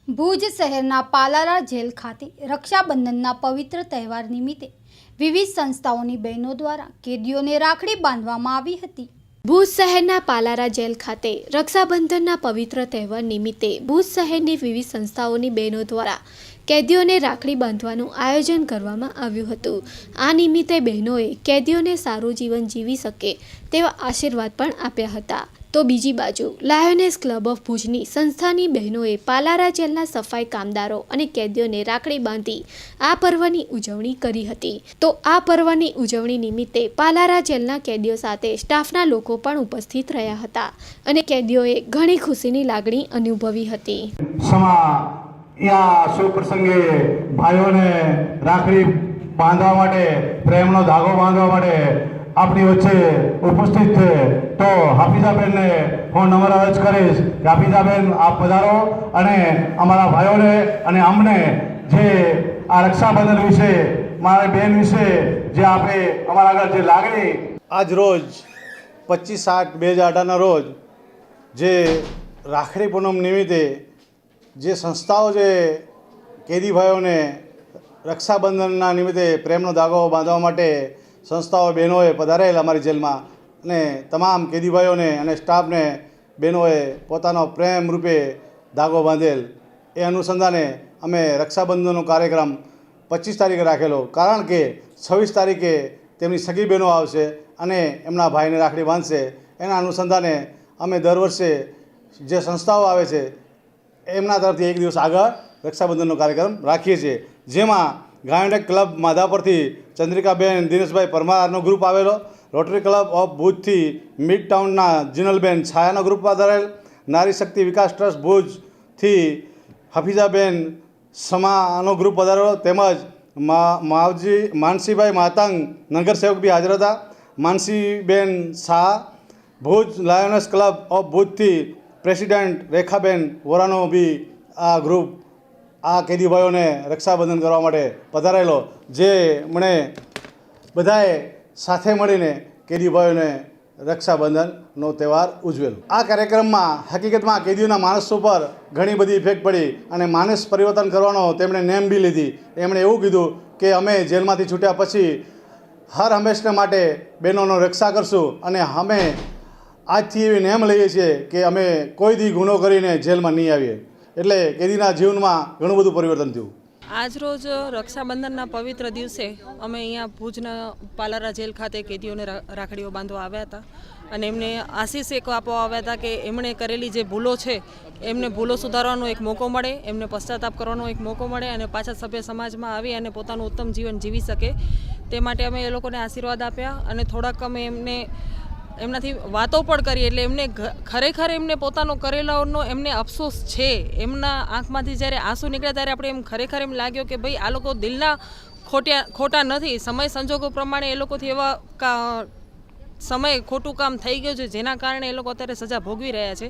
ભુજ શહેરના પાલારા જેલ ખાતે રક્ષાબંધનના પવિત્ર તહેવાર નિમિત્તે વિવિધ સંસ્થાઓની બહેનો દ્વારા કેદીઓને રાખડી બાંધવામાં આવી હતી। ભુજ શહેરના પાલારા જેલ ખાતે રક્ષાબંધનના પવિત્ર તહેવાર નિમિત્તે ભુજ શહેરની વિવિધ સંસ્થાઓની બહેનો દ્વારા કેદીઓને રાખડી બાંધવાનું આયોજન કરવામાં આવ્યું હતું। આ નિમિત્તે બહેનોએ કેદીઓને સારું જીવન જીવી શકે તેવા આશીર્વાદ પણ આપ્યા હતા। તો બીજી બાજુ લાયોનેસ ક્લબ ઓફ ભુજની સંસ્થાની બહેનોએ પાલારા જેલના સફાઈ કામદારો અને કેદીઓને રાખડી બાંધી આ પર્વની ઉજવણી કરી હતી। તો આ પર્વની ઉજવણી નિમિત્તે પાલારા જેલના કેદીઓ સાથે સ્ટાફના લોકો પણ ઉપસ્થિત રહ્યા હતા અને કેદીઓએ ઘણી ખુશીની લાગણી અનુભવી હતી। शुभ प्रसंगे भाइयों ने राखड़ी बांधवा माटे प्रेमनो धागो बांधवा माटे अपनी वच्चे उपस्थित थे। तो हाफिजाबेन ने फोन नंबर अर्ज करीश कि हाफिजाबेन आप पधारो अने अमरा भाइयों ने अने अमने जे आ रक्षाबंधन विषे मारी बेन विषे जे आपे अमरा आगळ जे लागणी आज रोज 25/8/2018 रोज जे राखड़ी पूनम निमित्ते जे संस्थाओं जे कैदी भाइयों ने रक्षाबंधन निमित्ते प्रेमनो धागो बांधवा माटे संस्थाओं बहनों पधारेल अमरी जेल में ने तमाम कैदी भाइयों ने अने स्टाफ ने बहनों पोतानो प्रेम रूपे धागो बांधेल। ए अनुसंधाने अमे रक्षाबंधन कार्यक्रम 25 तारीखे राखेलो, कारण के 26 तारीखे तेमनी सगी बहनों आवशे अने एमना भाई ने राखड़ी बांधशे। एना अनुसंधाने अमे दर वर्षे जे संस्थाओं आवे छे एमना तरफथी एक दिवस आगळ रक्षाबंधनનો कार्यक्रम રાખીએ છીએ, જેમાં ગાયોનેક ક્લબ માધાપરથી ચંદ્રિકાબેન દિનેશભાઈ પરમારનો ગ્રુપ આવેલો, રોટરી ક્લબ ઓફ ભુજથી મિડ ટાઉનના જીનલબેન છાયાનો ગ્રુપ પધારેલ, નારી શક્તિ વિકાસ ટ્રસ્ટ ભુજથી હફીઝાબેન સમાનો ગ્રુપ પધારેલો, તેમજ માનસીભાઈ માતંગ નગરસેવક બી હાજર હતા। માનસીબેન Shah Bhuj lioness club of ભુજથી प्रेसिडेंट रेखाबेन वोरानो भी आ ग्रुप आ कैदी भाइयों ने रक्षाबंधन करवा माटे पधारेलो, जे मने बधाए साथे मळीने कैदी भाइयों ने रक्षाबंधनનો तहेवार उजवेलो। आ कार्यक्रम में हकीकत में कैदीओना मानस पर घणी बधी इफेक्ट पड़ी अने मानस परिवर्तन करवानो तेमणे नेम बी लीधी। एमणे एवुं कीधुं के अमे जेलमांथी छूट्या पछी हर हमेशने माटे बहनोनो रक्षा करशुं अने अमे આજથી એવી નેમ લઈએ છીએ કે અમે કોઈ દી ગુનો કરીને જેલમાં નહીં આવીએ। એટલે કેદીના જીવનમાં ઘણું બધું પરિવર્તન થયું। આજ રોજ રક્ષાબંધનના પવિત્ર દિવસે અમે અહીંયા ભુજના પાલારા જેલ ખાતે કેદીઓને રાખડીઓ બાંધવા આવ્યા હતા અને એમને આશીષ એક આપવા આવ્યા હતા કે એમણે કરેલી જે ભૂલો છે એમને ભૂલો સુધારવાનો એક મોકો મળે, એમને પશ્ચાતાપ કરવાનો એક મોકો મળે અને પાછા સભ્ય સમાજમાં આવી અને પોતાનું ઉત્તમ જીવન જીવી શકે તે માટે અમે એ લોકોને આશીર્વાદ આપ્યા અને થોડાક અમે એમને એમનાથી વાતો પણ કરી। એટલે એમને ખરેખર એમને પોતાનો કરેલાનો એમને અફસોસ છે। એમના આંખમાંથી જ્યારે આંસુ નીકળ્યા ત્યારે આપણે એમ ખરેખર એમ લાગ્યો કે ભાઈ આ લોકો દિલના ખોટા નથી, સમય સંજોગો પ્રમાણે એ લોકોથી એવા સમય ખોટું કામ થઈ ગયું છે જેના કારણે એ લોકો અત્યારે સજા ભોગવી રહ્યા છે।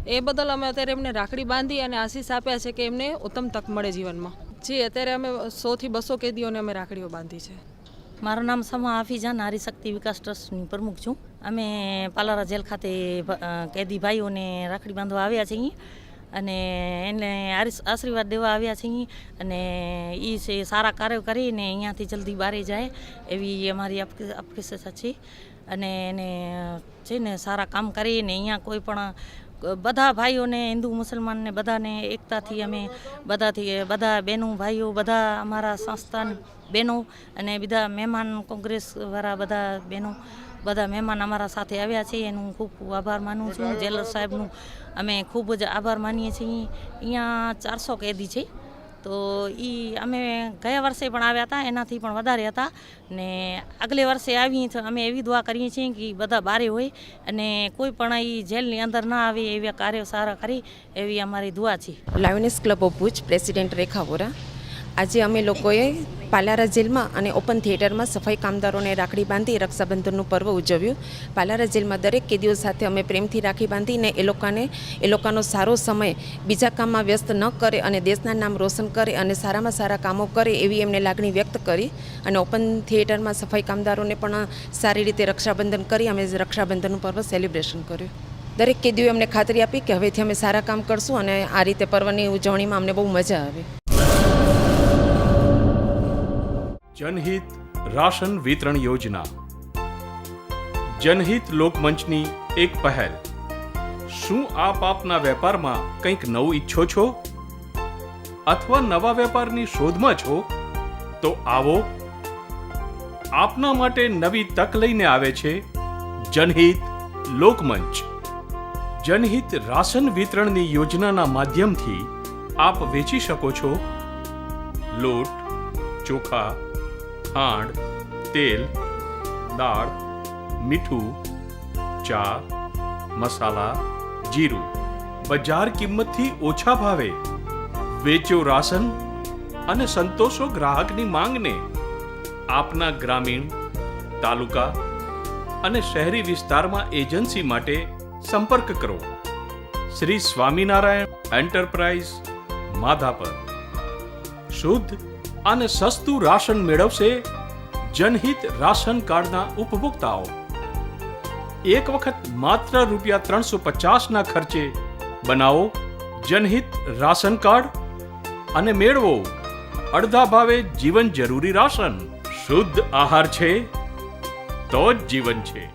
એ બદલ અમે અત્યારે એમને રાખડી બાંધી અને આશીષ આપ્યા છે કે એમને ઉત્તમ તક મળે જીવનમાં। જી, અત્યારે અમે 100 થી 200 કેદીઓને અમે રાખડીઓ બાંધી છે। મારું નામ સમા હાફિઝા, નારી શક્તિ વિકાસ ટ્રસ્ટની પ્રમુખ છું। અમે પાલારા જેલ ખાતે કેદી ભાઈઓને રાખડી બાંધવા આવ્યા છીએ અને એને આશીર્વાદ દેવા આવ્યા છીએ અને એ સારા કાર્યો કરીને અહીંયાથી જલ્દી બહાર જાય એવી અમારી અપેક્ષા છે અને એને છે ને સારા કામ કરીને અહીંયા કોઈ પણ બધા ભાઈઓને હિન્દુ મુસલમાનને બધાને એકતાથી અમે બધા બહેનો ભાઈઓ બધા અમારા સંસ્થાન બહેનો અને બધા મહેમાન કોંગ્રેસવાળા બધા બહેનો બધા મહેમાન અમારા સાથે આવ્યા છે એનું ખૂબ ખૂબ આભાર માનું છું। જેલર સાહેબનું અમે ખૂબ જ આભાર માનીએ છીએ। અહીંયા 400 કેદી છે, તો એ અમે ગયા વર્ષે પણ આવ્યા હતા, એનાથી પણ વધારે હતા ને આગલે વર્ષે આવી અમે એવી દુઆ કરીએ છીએ કે બધા બારે હોય અને કોઈ પણ એ જેલની અંદર ના આવે એવા કાર્યો સારા કરી એવી અમારી દુઆ છે। Lioness club of Bhuj president Rekha Vora. આજે અમે લોકોએ પાલારા જેલમાં અને ઓપન થિયેટરમાં સફાઈ કામદારોને રાખડી બાંધી રક્ષાબંધનનું પર્વ ઉજવ્યું। પાલારા જેલમાં દરેક કેદીઓ સાથે અમે પ્રેમથી રાખી બાંધીને એ લોકોનો સારો સમય બીજા કામમાં વ્યસ્ત ન કરે અને દેશના નામ રોશન કરે અને સારામાં સારા કામો કરે એવી એમને લાગણી વ્યક્ત કરી અને ઓપન થિયેટરમાં સફાઈ કામદારોને પણ સારી રીતે રક્ષાબંધન કરી અમે રક્ષાબંધનનું પર્વ સેલિબ્રેશન કર્યું। દરેક કેદીઓએ અમને ખાતરી આપી કે હવેથી અમે સારા કામ કરશું અને આ રીતે પર્વની ઉજવણીમાં અમને બહુ મજા આવે. જનહિત રાશન વિતરણ યોજના જનહિત લોકમંચની એક પહેલ. શું આપ આપના વેપારમાં કંઈક નવું ઈચ્છો છો અથવા નવા વેપારની શોધમાં છો? તો આવો, આપના માટે નવી તક લઈને આવે છે જનહિત લોકમંચ. જનહિત રાશન વિતરણની યોજનાના માધ્યમથી આપ વેચી શકો છો લોટ, ચોખા, ખાંડ, તેલ, દાળ, મીઠું, ચા, મસાલા, જીરું બજાર કિંમતથી ઓછા ભાવે. વેચો રાશન અને સંતોષો ગ્રાહકની માંગને. આપના ગ્રામીણ, તાલુકા અને શહેરી વિસ્તારમાં એજન્સી માટે સંપર્ક કરો. શ્રી સ્વામિનારાયણ એન્ટરપ્રાઇઝ, માધાપર. શુદ્ધ અને સસ્તું રાશન મેળવશે જનહિત રાશન કાર્ડના ઉપભોક્તાઓ. એક વખત માત્ર ₹350ના ખર્ચે બનાવો જનહિત રાશન કાર્ડ અને મેળવો અડધા ભાવે જીવન જરૂરી રાશન. શુદ્ધ આહાર છે તો જ જીવન છે.